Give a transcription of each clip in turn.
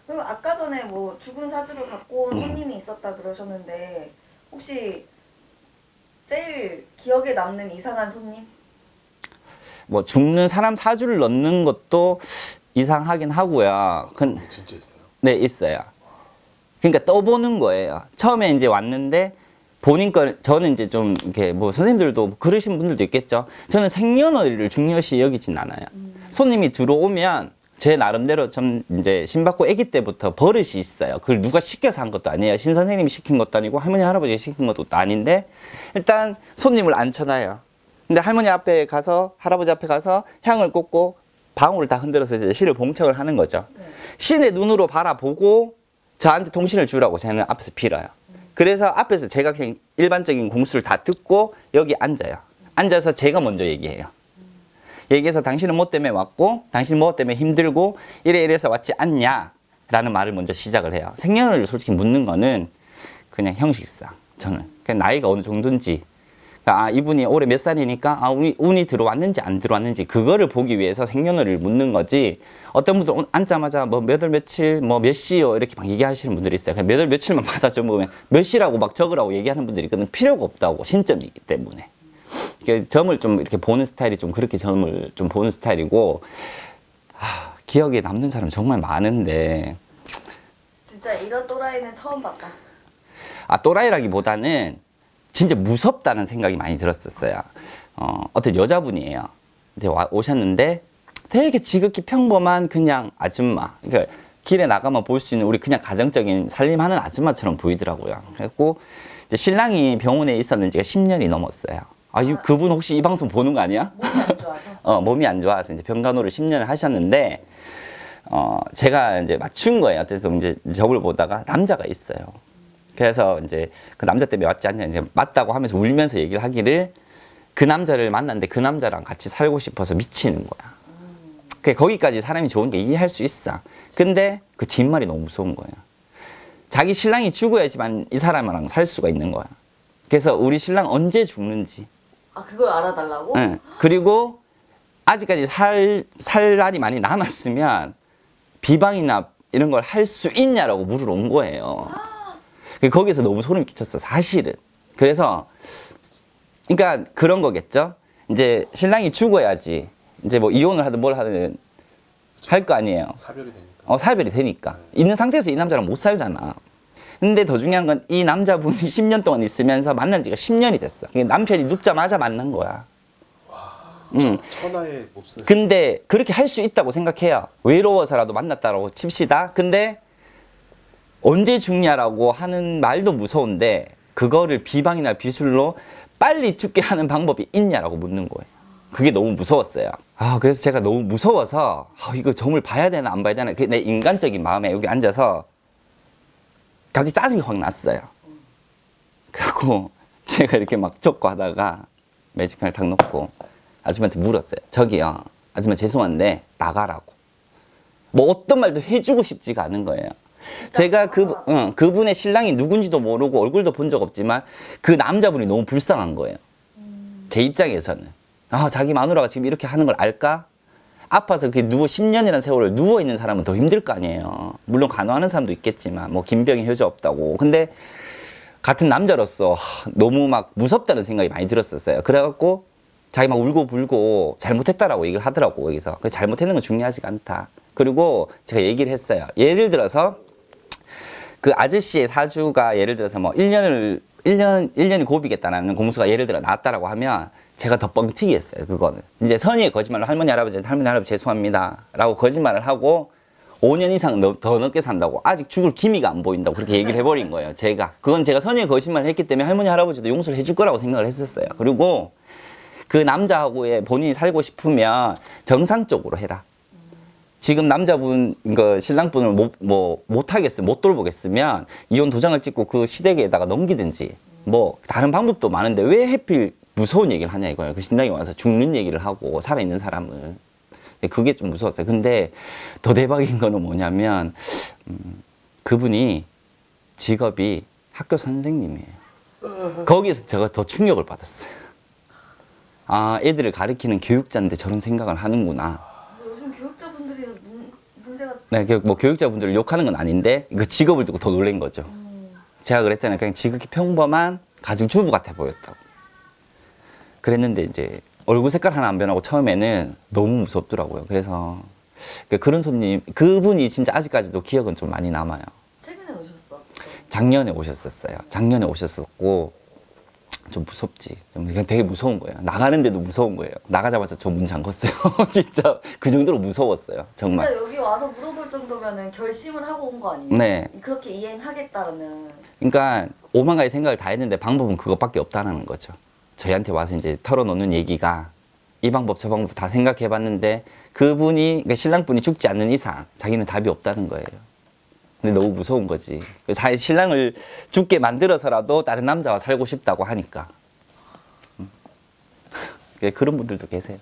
그리고 아까 전에 뭐 죽은 사주를 갖고 온 손님이 있었다 그러셨는데 혹시 제일 기억에 남는 이상한 손님? 뭐 죽는 사람 사주를 넣는 것도 이상하긴 하고요. 진짜 있어요? 네, 있어요. 그러니까 떠보는 거예요. 처음에 이제 왔는데 본인 거 저는 이제 좀 이렇게 뭐 선생님들도 그러신 분들도 있겠죠. 저는 생년월일을 중요시 여기진 않아요. 손님이 들어오면 제 나름대로 좀 이제 신받고 아기 때부터 버릇이 있어요. 그걸 누가 시켜서 한 것도 아니에요. 신 선생님이 시킨 것도 아니고 할머니 할아버지가 시킨 것도 아닌데 일단 손님을 앉혀놔요. 근데 할머니 앞에 가서 할아버지 앞에 가서 향을 꽂고 방울을 다 흔들어서 이제 신을 봉착을 하는 거죠. 신의 눈으로 바라보고 저한테 통신을 주라고 저는 앞에서 빌어요. 그래서 앞에서 제가 그냥 일반적인 공수를 다 듣고 여기 앉아요. 앉아서 제가 먼저 얘기해요. 얘기해서 당신은 뭐 때문에 왔고 당신은 뭐 때문에 힘들고 이래서 왔지 않냐 라는 말을 먼저 시작을 해요. 생년을 솔직히 묻는 거는 그냥 형식상 저는 그냥 나이가 어느 정도인지 이분이 올해 몇 살이니까 운이 들어왔는지 안 들어왔는지 그거를 보기 위해서 생년월일을 묻는 거지. 어떤 분들 앉자마자 뭐 몇 월 며칠 뭐 몇 시요 이렇게 막 얘기하시는 분들이 있어요. 그냥 몇 월 며칠만 받아줘 보면 몇 시라고 막 적으라고 얘기하는 분들이 있거든. 필요가 없다고 신점이기 때문에. 점을 좀 이렇게 보는 스타일이 좀 그렇게 점을 좀 보는 스타일이고 기억에 남는 사람 정말 많은데 진짜 이런 또라이는 처음 봤다. 또라이라기보다는 진짜 무섭다는 생각이 많이 들었었어요. 어떤 여자분이에요. 이제 오셨는데 되게 지극히 평범한 그냥 아줌마. 그러니까 길에 나가면 볼 수 있는 우리 그냥 가정적인 살림하는 아줌마처럼 보이더라고요. 그래갖고 이제 신랑이 병원에 있었는 지가 10년이 넘었어요. 그분 혹시 이 방송 보는 거 아니야? 몸이 안 좋아서? 몸이 안 좋아서 이제 병간호를 10년을 하셨는데, 제가 이제 맞춘 거예요. 그래서 이제 저걸 보다가 남자가 있어요. 그래서 이제 그 남자 때문에 왔지 않냐, 이제 맞다고 하면서 울면서 얘기를 하기를 그 남자를 만났는데 그 남자랑 같이 살고 싶어서 미치는 거야. 거기까지 사람이 좋은 게 이해할 수 있어. 근데 그 뒷말이 너무 무서운 거예요. 자기 신랑이 죽어야지만 이 사람이랑 살 수가 있는 거야. 그래서 우리 신랑 언제 죽는지. 그걸 알아달라고? 네. 그리고 아직까지 살 날이 많이 남았으면 비방이나 이런 걸 할 수 있냐라고 물으러 온 거예요. 거기서 너무 소름이 끼쳤어, 사실은. 그래서, 그러니까 그런 거겠죠? 이제 신랑이 죽어야지. 이제 뭐 이혼을 하든 뭘 하든 할 거 아니에요. 사별이 되니까. 사별이 되니까. 있는 상태에서 이 남자랑 못 살잖아. 근데 더 중요한 건 이 남자분이 10년 동안 있으면서 만난 지가 10년이 됐어. 남편이 눕자마자 만난 거야. 천하의 몹쓸. 근데 그렇게 할 수 있다고 생각해요. 외로워서라도 만났다라고 칩시다. 근데 언제 죽냐라고 하는 말도 무서운데 그거를 비방이나 비술로 빨리 죽게 하는 방법이 있냐라고 묻는 거예요. 그게 너무 무서웠어요. 그래서 제가 너무 무서워서 이거 점을 봐야 되나 안 봐야 되나 내 인간적인 마음에 여기 앉아서 갑자기 짜증이 확 났어요. 그리고 제가 이렇게 막 적고 하다가 매직펜을 탁 놓고 아줌마한테 물었어요. 저기요, 아줌마 죄송한데 나가라고. 뭐 어떤 말도 해주고 싶지가 않은 거예요. 제가 그분의 신랑이 누군지도 모르고 얼굴도 본 적 없지만 그 남자분이 너무 불쌍한 거예요. 제 입장에서는. 자기 마누라가 지금 이렇게 하는 걸 알까? 아파서 그게 10년이라는 세월을 누워있는 사람은 더 힘들 거 아니에요. 물론 간호하는 사람도 있겠지만 뭐 김병희 효자 없다고. 근데 같은 남자로서 너무 막 무섭다는 생각이 많이 들었었어요. 그래갖고 자기 막 울고 불고 잘못했다라고 얘기를 하더라고. 여기서 잘못했는 건 중요하지가 않다. 그리고 제가 얘기를 했어요. 예를 들어서 그 아저씨의 사주가 예를 들어서 뭐 1년이 고비겠다라는 공수가 예를 들어 나왔다라고 하면 제가 더 뻥튀기 했어요. 그거는 이제 선의의 거짓말로 할머니 할아버지 죄송합니다 라고 거짓말을 하고 5년 이상 더 넘게 산다고 아직 죽을 기미가 안 보인다고 그렇게 얘기를 해버린 거예요. 그건 제가 선의의 거짓말을 했기 때문에 할머니 할아버지도 용서를 해줄 거라고 생각을 했었어요. 그리고 그 남자하고의 본인이 살고 싶으면 정상적으로 해라. 지금 남자분, 신랑분을 못하겠으면, 못 돌보겠으면 이혼 도장을 찍고 그 시댁에다가 넘기든지 뭐 다른 방법도 많은데 왜 하필 무서운 얘기를 하냐 이거예요. 그 신랑이 와서 죽는 얘기를 하고 살아있는 사람을. 그게 좀 무서웠어요. 근데 더 대박인 거는 뭐냐면 그분이 직업이 학교 선생님이에요. 거기에서 제가 더 충격을 받았어요. 애들을 가르치는 교육자인데 저런 생각을 하는구나. 요즘 교육자분들이 문제가 네, 뭐 교육자분들을 욕하는 건 아닌데 그 직업을 두고 더 놀란 거죠. 제가 그랬잖아요. 그냥 지극히 평범한 가정주부 같아 보였다고. 그랬는데 이제 얼굴 색깔 하나 안 변하고 처음에는 너무 무섭더라고요. 그래서 그런 손님, 그분이 진짜 아직까지도 기억은 좀 많이 남아요. 최근에 오셨어? 작년에 오셨었어요. 작년에 오셨었고 좀 무섭지. 좀 그냥 되게 무서운 거예요. 나가는데도 무서운 거예요. 나가자마자 저 문 잠궜어요. 진짜 그 정도로 무서웠어요. 정말. 진짜 여기 와서 물어볼 정도면은 결심을 하고 온 거 아니에요? 네. 그렇게 이행하겠다는. 그러니까 오만 가지 생각을 다 했는데 방법은 그것밖에 없다는 거죠. 저희한테 와서 이제 털어놓는 얘기가 이 방법 저 방법 다 생각해봤는데 그분이 그러니까 신랑분이 죽지 않는 이상 자기는 답이 없다는 거예요. 근데 너무 무서운 거지. 자기 신랑을 죽게 만들어서라도 다른 남자와 살고 싶다고 하니까. 그런 분들도 계세요.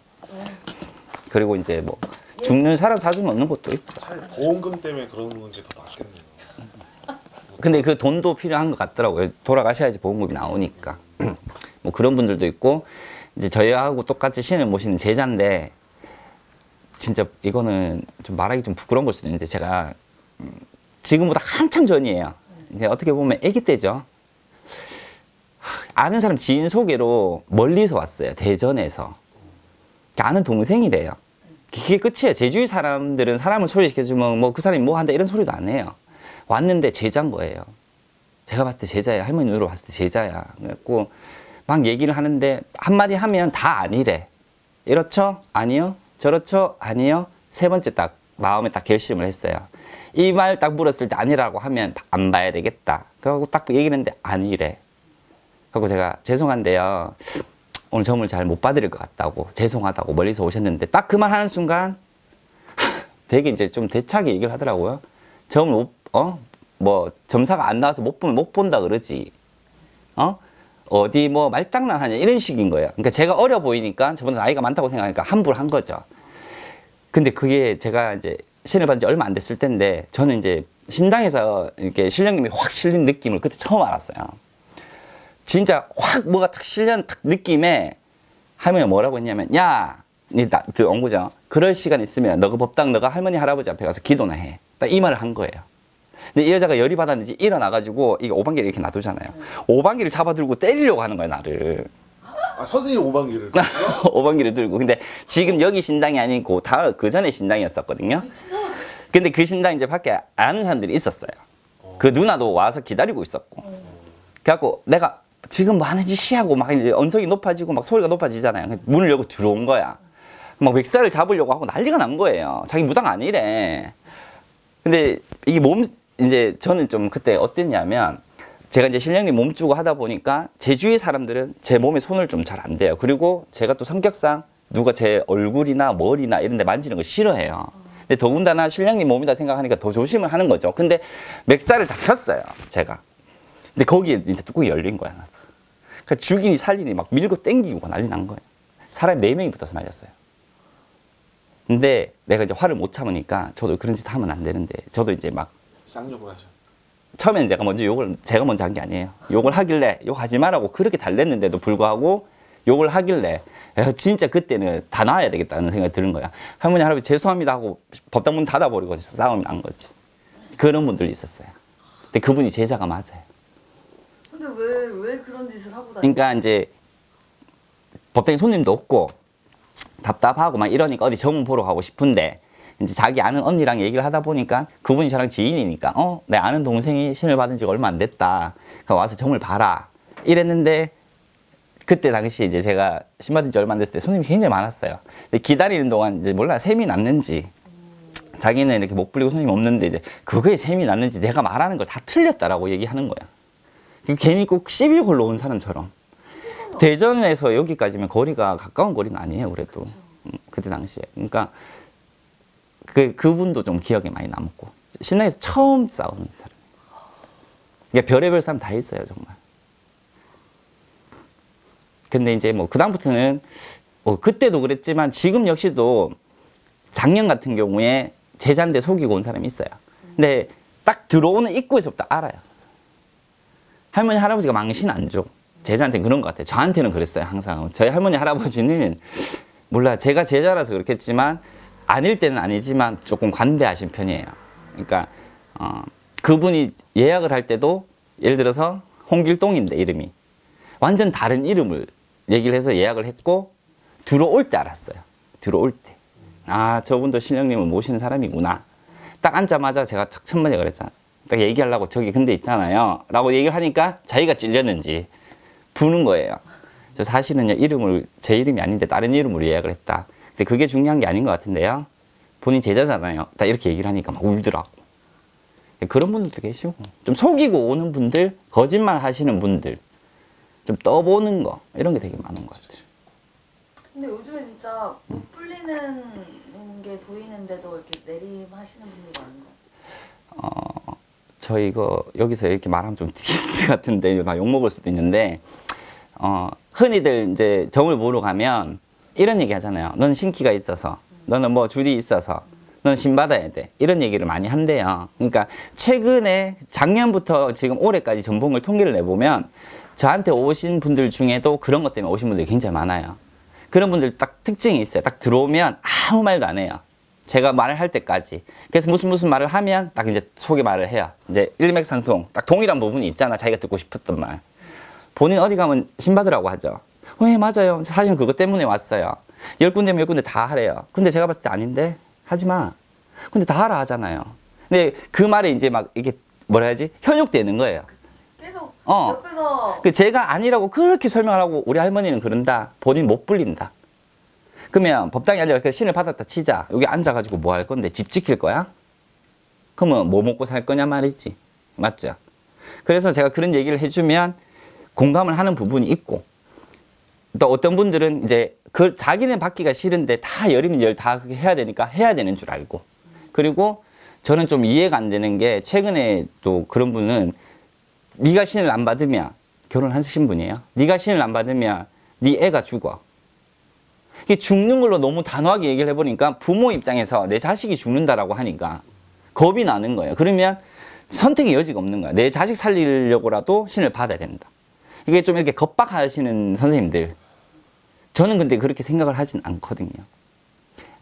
그리고 이제 뭐 죽는 사람 사주는 없는 것도 있고. 차라리 보험금 때문에 그러는 게 더 낫겠네요. 근데 그 돈도 필요한 것 같더라고요. 돌아가셔야지 보험금이 나오니까. 뭐 그런 분들도 있고 이제 저희하고 똑같이 신을 모시는 제자인데 진짜 이거는 좀 말하기 좀 부끄러운 걸 수도 있는데 제가 지금보다 한참 전이에요. 근데 어떻게 보면 아기 때죠. 아는 사람 지인 소개로 멀리서 왔어요. 대전에서. 아는 동생이래요. 그게 끝이에요. 제주의 사람들은 사람을 소개시켜주면 뭐 그 사람이 뭐 한다 이런 소리도 안 해요. 왔는데 제자인 거예요. 제가 봤을 때 제자야. 할머니 눈으로 봤을 때 제자야. 그래갖고 막 얘기를 하는데 한마디 하면 다 아니래. 이렇죠? 아니요. 저렇죠? 아니요. 세 번째 딱 마음에 딱 결심을 했어요. 이 말 딱 물었을 때 아니라고 하면 안 봐야 되겠다. 그러고 딱 얘기를 했는데 아니래. 그리고 제가 죄송한데요. 오늘 점을 잘 못 받을 것 같다고 죄송하다고 멀리서 오셨는데 딱 그 말 하는 순간 되게 이제 좀 대차게 얘기를 하더라고요. 점을 못, 뭐 점사가 안 나와서 못 보면 못 본다 그러지. 어디 뭐 말장난 하냐 이런 식인 거예요. 그러니까 제가 어려 보이니까 저보다 나이가 많다고 생각하니까 함부로 한 거죠. 근데 그게 제가 이제 신을 받은 지 얼마 안 됐을 때인데 저는 이제 신당에서 이렇게 신령님이 확 실린 느낌을 그때 처음 알았어요. 진짜 확 뭐가 딱 실린 딱 느낌에 할머니가 뭐라고 했냐면 야, 그 엉구죠. 그럴 시간 있으면 너가 법당 너가 할머니 할아버지 앞에 가서 기도나 해. 딱 이 말을 한 거예요. 근데 이 여자가 열이 받았는지 일어나가지고 이게 오방기를 이렇게 놔두잖아요. 오방기를 잡아들고 때리려고 하는 거야 나를. 아, 선생님 오방기를 오방기를 들고. 근데 지금 여기 신당이 아니고 다 그 전에 신당이었었거든요. 근데 그 신당 이제 밖에 아는 사람들이 있었어요. 그 누나도 와서 기다리고 있었고. 그래갖고 내가 지금 뭐 하는지 시하고 막 이제 언성이 높아지고 막 소리가 높아지잖아요. 문을 열고 들어온 거야. 막 멱살을 잡으려고 하고 난리가 난 거예요. 자기 무당 아니래. 근데 이게 이제 저는 좀 그때 어땠냐면 제가 이제 신령님 몸 주고 하다 보니까 제 주위 사람들은 제 몸에 손을 좀 잘 안 대요. 그리고 제가 또 성격상 누가 제 얼굴이나 머리나 이런 데 만지는 거 싫어해요. 근데 더군다나 신령님 몸이다 생각하니까 더 조심을 하는 거죠. 근데 멱살을 다 쳤어요, 제가. 근데 거기에 이제 뚜껑이 열린 거야. 그러니까 죽이니 살리니 막 밀고 땡기고 난리 난 거예요. 사람이 4명이 붙어서 말렸어요. 근데 내가 이제 화를 못 참으니까 저도 그런 짓 하면 안 되는데 저도 이제 막 쌍욕을 하셔. 처음엔 제가 먼저 한 게 아니에요. 욕을 하길래 욕하지 말라고 그렇게 달랬는데도 불구하고 욕을 하길래 진짜 그때는 다 나와야 되겠다는 생각이 드는 거야. 할머니 할아버지 죄송합니다 하고 법당 문 닫아버리고 싸움이 난 거지. 그런 분들이 있었어요. 근데 그분이 제자가 맞아요. 근데 왜 그런 짓을 하고 다니는 그러니까 이제 법당에 손님도 없고 답답하고 막 이러니까 어디 점을 보러 가고 싶은데 이제 자기 아는 언니랑 얘기를 하다 보니까 그분이 저랑 지인이니까 내 아는 동생이 신을 받은 지가 얼마 안 됐다. 그러니까 와서 점을 봐라. 이랬는데 그때 당시 이제 제가 신 받은 지 얼마 안 됐을 때 손님이 굉장히 많았어요. 근데 기다리는 동안 이제 몰라 셈이 났는지 자기는 이렇게 못 불리고 손님이 없는데 이제 그거에 셈이 났는지 내가 말하는 걸 다 틀렸다라고 얘기하는 거야. 괜히 꼭 시비 걸러 온 사람처럼. 대전에서 여기까지면 거리가 가까운 거리는 아니에요, 그래도. 그때 당시에. 그러니까 그분도 좀 기억에 많이 남고. 신당에서 처음 싸우는 사람. 그러니까 별의별 사람 다 있어요, 정말. 근데 이제 뭐 그다음부터는 그때도 그랬지만 지금 역시도 작년 같은 경우에 제자인데 속이고 온 사람이 있어요. 근데 딱 들어오는 입구에서부터 알아요. 할머니 할아버지가 망신 안 줘. 제자한테는 그런 것 같아요. 저한테는 그랬어요, 항상. 저희 할머니 할아버지는 몰라 제가 제자라서 그렇겠지만 아닐 때는 아니지만 조금 관대하신 편이에요. 그러니까 그분이 예약을 할 때도 예를 들어서 홍길동인데 이름이 완전 다른 이름을 얘기를 해서 예약을 했고 들어올 때 알았어요. 들어올 때. 아, 저분도 신령님을 모시는 사람이구나. 딱 앉자마자 제가 첫 번째 그랬잖아요. 딱 얘기하려고 저기 근데 있잖아요. 라고 얘기를 하니까 자기가 찔렸는지 부는 거예요. 저 사실은요, 제 이름이 아닌데 다른 이름으로 예약을 했다. 근데 그게 중요한 게 아닌 것 같은데요. 본인 제자잖아요. 딱 이렇게 얘기를 하니까 막 울더라고. 그런 분들도 계시고, 좀 속이고 오는 분들, 거짓말 하시는 분들, 좀 떠보는 거, 이런 게 되게 많은 것 같아요. 근데 요즘에 진짜 못 풀리는 게 보이는데도 이렇게 내림하시는 분들이 많은 것 같아요. 저 이거 여기서 이렇게 말하면 좀 디스 같은데 나 욕먹을 수도 있는데 흔히들 이제 점을 보러 가면 이런 얘기 하잖아요. 너는 신기가 있어서, 너는 뭐 줄이 있어서, 너는 신 받아야 돼. 이런 얘기를 많이 한대요. 그러니까 최근에 작년부터 지금 올해까지 전봉을 통계를 내보면 저한테 오신 분들 중에도 그런 것 때문에 오신 분들이 굉장히 많아요. 그런 분들 딱 특징이 있어요. 딱 들어오면 아무 말도 안 해요. 제가 말을 할 때까지. 그래서 무슨 말을 하면 딱 이제 속에 말을 해요. 이제 일맥상통. 딱 동일한 부분이 있잖아. 자기가 듣고 싶었던 말. 본인 어디 가면 신 받으라고 하죠. 네, 맞아요. 사실은 그것 때문에 왔어요. 10군데면 10군데 다 하래요. 근데 제가 봤을 때 아닌데? 하지 마. 근데 다 하라 하잖아요. 근데 그 말에 이제 막 이게 뭐라 해야지? 현혹되는 거예요. 계속 옆에서 제가 아니라고 그렇게 설명을 하고 우리 할머니는 그런다. 본인 못 불린다. 그러면 법당에 앉아서 신을 받았다 치자. 여기 앉아가지고 뭐 할 건데? 집 지킬 거야? 그러면 뭐 먹고 살 거냐 말이지. 맞죠? 그래서 제가 그런 얘기를 해주면 공감을 하는 부분이 있고, 또 어떤 분들은 이제 자기는 받기가 싫은데 다 열이면 열 다 해야 되니까 해야 되는 줄 알고. 그리고 저는 좀 이해가 안 되는 게 최근에 또 그런 분은 네가 신을 안 받으면 결혼하신 분이에요. 네가 신을 안 받으면 네 애가 죽어. 이게 죽는 걸로 너무 단호하게 얘기를 해보니까 부모 입장에서 내 자식이 죽는다라고 하니까 겁이 나는 거예요. 그러면 선택의 여지가 없는 거야. 내 자식 살리려고라도 신을 받아야 된다. 이게 좀 이렇게 겁박하시는 선생님들. 저는 근데 그렇게 생각을 하진 않거든요.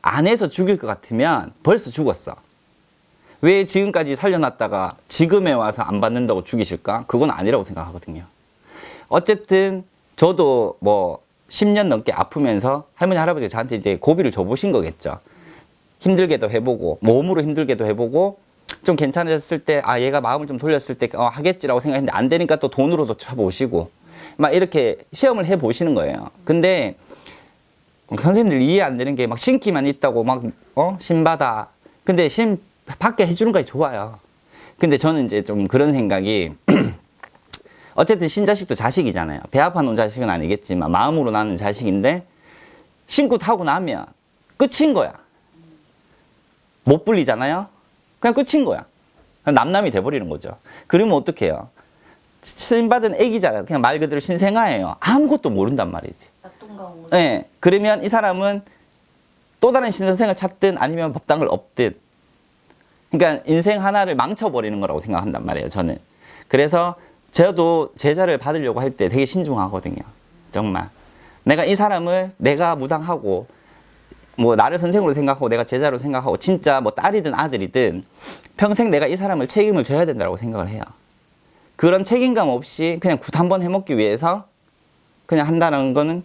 안에서 죽일 것 같으면 벌써 죽었어. 왜 지금까지 살려놨다가 지금에 와서 안 받는다고 죽이실까? 그건 아니라고 생각하거든요. 어쨌든 저도 뭐 10년 넘게 아프면서 할머니 할아버지가 저한테 이제 고비를 줘보신 거겠죠. 힘들게도 해보고 몸으로 힘들게도 해보고 좀 괜찮아졌을 때 얘가 마음을 좀 돌렸을 때 하겠지라고 생각했는데 안 되니까 또 돈으로도 쳐보시고 막 이렇게 시험을 해보시는 거예요. 근데 선생님들 이해 안 되는 게 막 신기만 있다고 막 신받아. 근데 신 받게 해주는 것이 좋아요. 근데 저는 이제 좀 그런 생각이 어쨌든 신자식도 자식이잖아요. 배 아파 놓은 자식은 아니겠지만 마음으로 낳는 자식인데 신고 타고 나면 끝인 거야. 못 불리잖아요. 그냥 끝인 거야. 그냥 남남이 돼버리는 거죠. 그러면 어떡해요? 신받은 애기잖아요. 그냥 말 그대로 신생아예요. 아무것도 모른단 말이지. 네. 그러면 이 사람은 또 다른 신선생을 찾든 아니면 법당을 업든, 그러니까 인생 하나를 망쳐버리는 거라고 생각한단 말이에요, 저는. 그래서 저도 제자를 받으려고 할 때 되게 신중하거든요. 정말. 내가 이 사람을 내가 무당하고 뭐 나를 선생으로 생각하고 내가 제자로 생각하고 진짜 뭐 딸이든 아들이든 평생 내가 이 사람을 책임을 져야 된다고 생각을 해요. 그런 책임감 없이 그냥 굿 한번 해먹기 위해서 그냥 한다는 거는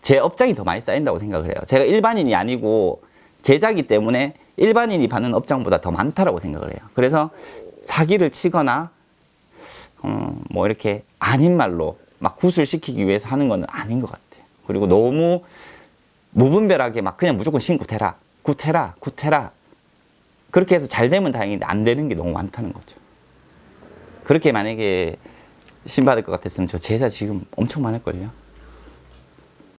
제 업장이 더 많이 쌓인다고 생각을 해요. 제가 일반인이 아니고 제자기 때문에 일반인이 받는 업장보다 더 많다라고 생각을 해요. 그래서 사기를 치거나 뭐 이렇게 아닌 말로 막 굿을 시키기 위해서 하는 건 아닌 것 같아요. 그리고 너무 무분별하게 막 그냥 무조건 신굿해라, 굿해라, 굿해라. 그렇게 해서 잘 되면 다행인데 안 되는 게 너무 많다는 거죠. 그렇게 만약에 신 받을 것 같았으면 저 제자 지금 엄청 많을걸요.